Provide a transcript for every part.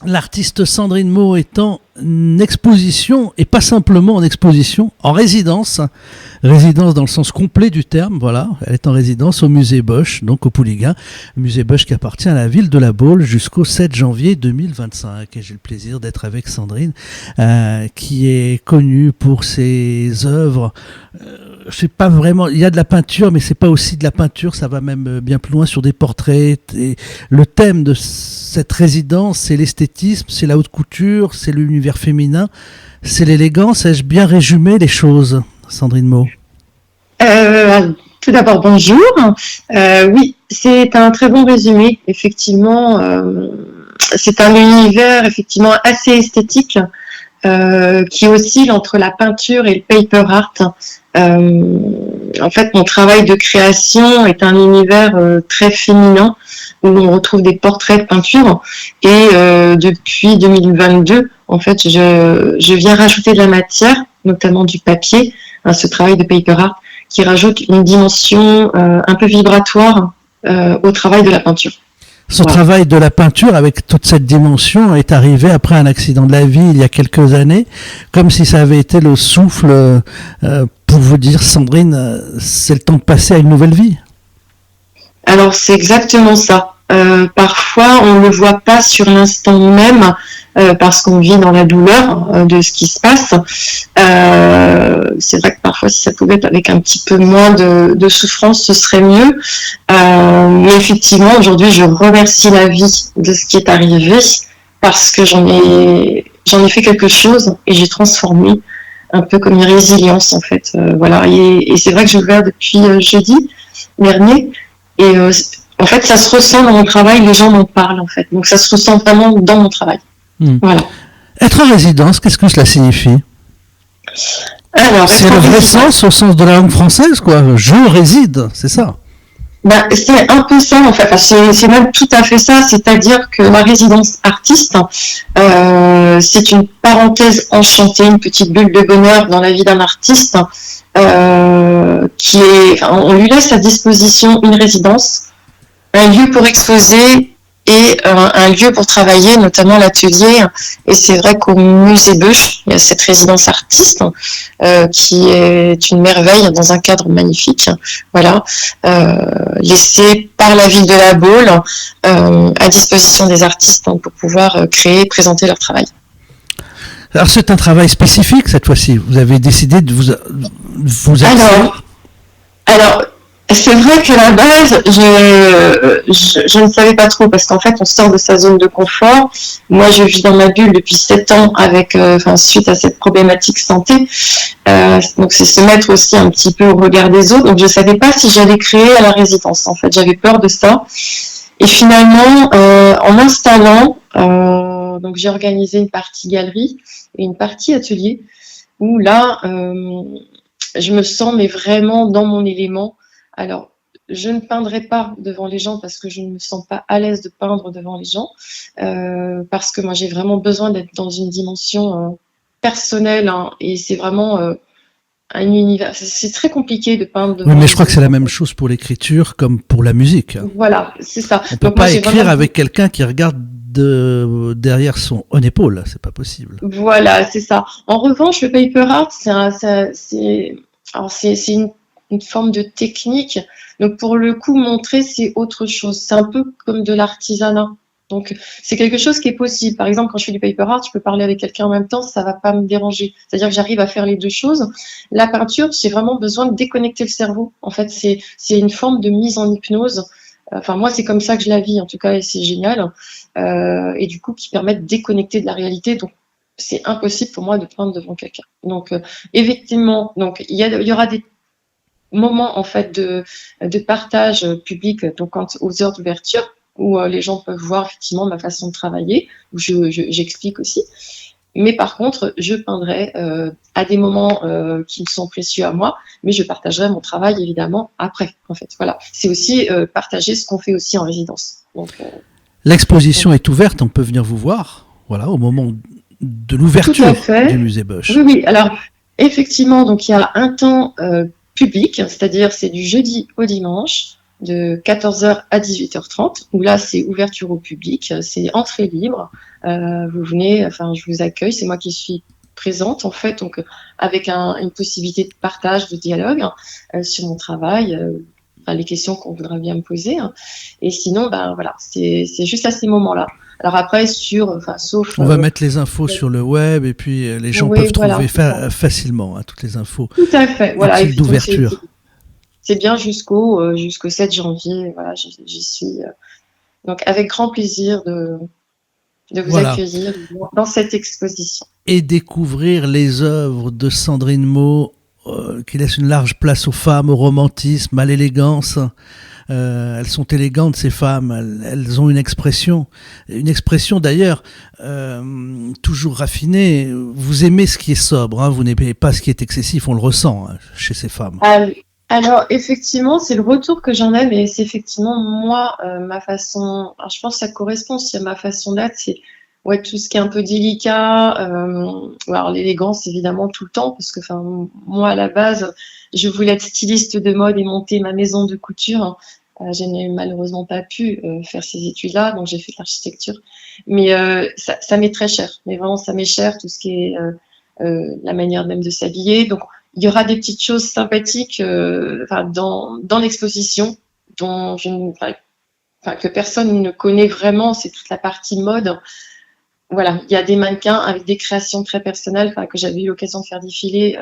L'artiste Sandrine Mau est en exposition, et pas simplement en exposition, en résidence. Résidence dans le sens complet du terme, voilà. Elle est en résidence au musée Bosch, donc au Pouliguen. Le musée Bosch qui appartient à la ville de La Baule jusqu'au 7 janvier 2025. Et j'ai le plaisir d'être avec Sandrine, qui est connue pour ses œuvres. C'est pas vraiment, il y a de la peinture, mais c'est pas aussi de la peinture, ça va même bien plus loin sur des portraits. Et le thème de cette résidence, c'est l'esthétisme, c'est la haute couture, c'est l'univers féminin, c'est l'élégance. Ai-je bien résumé les choses, Sandrine Mau? Tout d'abord, bonjour. Oui, c'est un très bon résumé. Effectivement, c'est un univers effectivement assez esthétique qui oscille entre la peinture et le paper art. En fait, mon travail de création est un univers très féminin où on retrouve des portraits de peinture. Et depuis 2022, en fait, je viens rajouter de la matière, notamment du papier, à ce travail de paper art, qui rajoute une dimension un peu vibratoire au travail de la peinture. Ce travail de la peinture, avec toute cette dimension, est arrivé après un accident de la vie il y a quelques années, comme si ça avait été le souffle pour vous dire, Sandrine, c'est le temps de passer à une nouvelle vie. Alors, c'est exactement ça. Parfois, on ne le voit pas sur l'instant même, parce qu'on vit dans la douleur de ce qui se passe. C'est vrai que parfois, si ça pouvait être avec un petit peu moins de souffrance, ce serait mieux. Mais effectivement, aujourd'hui, je remercie la vie de ce qui est arrivé, parce que j'en ai fait quelque chose et j'ai transformé un peu comme une résilience, en fait. Voilà. Et c'est vrai que je le vois depuis jeudi dernier. Et en fait, ça se ressent dans mon travail, les gens m'en parlent, en fait. Donc, ça se ressent vraiment dans mon travail. Voilà. Être en résidence, qu'est-ce que cela signifie? Alors, c'est le vrai sens au sens de la langue française, quoi. Je réside, c'est ça. Ben, c'est un peu ça, en fait. Enfin, c'est même tout à fait ça. C'est-à-dire que la résidence artiste, c'est une parenthèse enchantée, une petite bulle de bonheur dans la vie d'un artiste, on lui laisse à disposition une résidence, un lieu pour exposer et un lieu pour travailler, notamment l'atelier. Et c'est vrai qu'au musée Bosch, il y a cette résidence artiste qui est une merveille dans un cadre magnifique. Voilà, laissée par la ville de La Baule à disposition des artistes pour pouvoir créer et présenter leur travail. Alors c'est un travail spécifique cette fois-ci. Vous avez décidé de vous Alors, c'est vrai que à la base, je ne savais pas trop parce qu'en fait, on sort de sa zone de confort. Moi, je vis dans ma bulle depuis 7 ans suite à cette problématique santé. Donc, c'est se mettre aussi un petit peu au regard des autres. Donc, je ne savais pas si j'allais créer à la résidence. En fait, j'avais peur de ça. Et finalement, en m'installant, donc j'ai organisé une partie galerie et une partie atelier où là, je me sens mais vraiment dans mon élément. Alors, je ne peindrai pas devant les gens parce que je ne me sens pas à l'aise de peindre devant les gens, parce que moi j'ai vraiment besoin d'être dans une dimension personnelle, et c'est vraiment un univers. C'est très compliqué de peindre devant. Oui, mais je crois que c'est la même chose pour l'écriture comme pour la musique. Voilà, c'est ça. On ne peut pas écrire avec quelqu'un qui regarde derrière son épaule, c'est pas possible. Voilà, c'est ça. En revanche, le paper art, c'est une forme de technique. Donc, pour le coup, montrer, c'est autre chose. C'est un peu comme de l'artisanat. Donc, c'est quelque chose qui est possible. Par exemple, quand je fais du paper art, je peux parler avec quelqu'un en même temps, ça va pas me déranger. C'est-à-dire que j'arrive à faire les deux choses. La peinture, j'ai vraiment besoin de déconnecter le cerveau. En fait, c'est une forme de mise en hypnose. Enfin, moi, c'est comme ça que je la vis, en tout cas, et c'est génial. Et du coup, qui permet de déconnecter de la réalité. Donc, c'est impossible pour moi de peindre devant quelqu'un. Donc, effectivement, donc il y aura des moments en fait de partage public, donc aux heures d'ouverture où les gens peuvent voir effectivement ma façon de travailler, où j'explique aussi. Mais par contre, je peindrai à des moments qui me sont précieux à moi, mais je partagerai mon travail évidemment après. En fait, voilà, c'est aussi partager ce qu'on fait aussi en résidence. Donc, l'exposition est ouverte, on peut venir vous voir. Voilà, au moment de l'ouverture du musée Bosch. Oui, oui. Alors effectivement, donc il y a un temps public, c'est-à-dire c'est du jeudi au dimanche de 14h à 18h30, où là, c'est ouverture au public, c'est entrée libre. Vous venez, enfin, je vous accueille, c'est moi qui suis présente, en fait, donc avec une possibilité de partage, de dialogue sur mon travail, enfin, les questions qu'on voudrait bien me poser. Et sinon, ben voilà, c'est juste à ces moments-là. Alors après, sauf... On va mettre les infos sur le web et puis les gens peuvent trouver facilement toutes les infos. Tout à fait, voilà. D'ouverture. C'est bien jusqu'au 7 janvier, voilà, j'y suis. Donc avec grand plaisir de vous accueillir dans cette exposition. Et découvrir les œuvres de Sandrine Maud, qui laissent une large place aux femmes, au romantisme, à l'élégance. Elles sont élégantes, ces femmes, elles ont une expression d'ailleurs toujours raffinée. Vous aimez ce qui est sobre, vous n'aimez pas ce qui est excessif, on le ressent chez ces femmes. Alors effectivement, c'est le retour que j'en ai, mais c'est effectivement moi, ma façon. Alors, je pense que ça correspond aussi à ma façon d'être. C'est tout ce qui est un peu délicat. Alors l'élégance évidemment tout le temps, parce que moi à la base, je voulais être styliste de mode et monter ma maison de couture. Je n'ai malheureusement pas pu faire ces études-là, donc j'ai fait de l'architecture. Mais ça m'est très cher. Mais vraiment, ça m'est cher tout ce qui est la manière même de s'habiller. Donc il y aura des petites choses sympathiques dans l'exposition dont que personne ne connaît vraiment. C'est toute la partie mode. Voilà, il y a des mannequins avec des créations très personnelles que j'avais eu l'occasion de faire défiler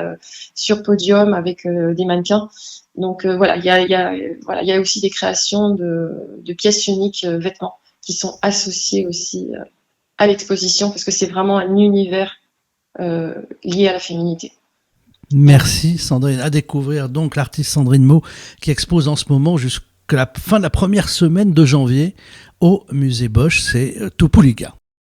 sur podium avec des mannequins. Donc voilà, il y a aussi des créations de pièces uniques vêtements qui sont associées aussi à l'exposition parce que c'est vraiment un univers lié à la féminité. Merci Sandrine. À découvrir donc l'artiste Sandrine Maud qui expose en ce moment jusqu'à la fin de la première semaine de janvier au musée Bosch, c'est Topoliga.